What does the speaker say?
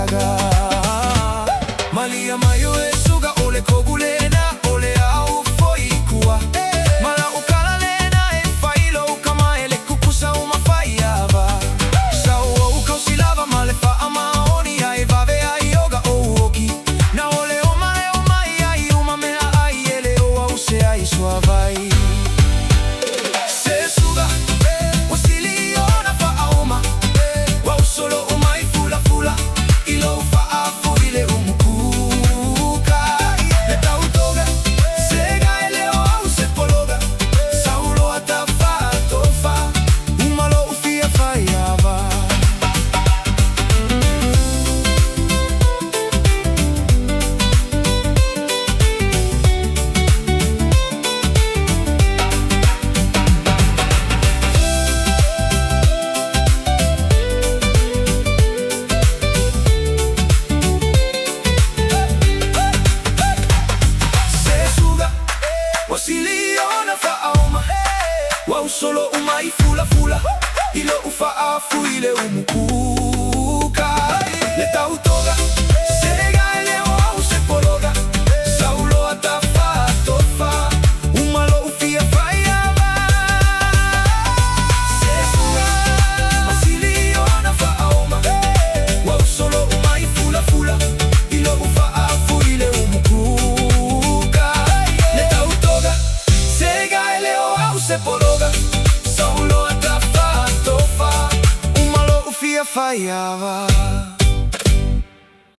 kaga Malia mayo e suga ole kogulena ole au foi kua Mala ukala lena e failo kama ele kukusa uma faiava Sao o kausilava male fa amaoni ai vave ai yoga o oki Na ole o mai ai uma mea ai ele o au se ai sua vai Se suga wasili ona fa auma Wau solo umai fula fula ilo fa afu ile umukuka Le tautoga sega ele o au se pologa Saulo atafa tofa umalo ufia faiava Wasiliona fa auma Wau solo umai fula fula Ilo ufa afu ile umukuka Le tautoga sega ele o au se pologa Saulo atafa tofa umalo ufia faiava Se suga wasiliona fa auma Wau solo umai fula fula Ilo ufa afu ile umukuka Le tautoga sega ele o au se pologa Saulo atafa tofa umalo ufia faiava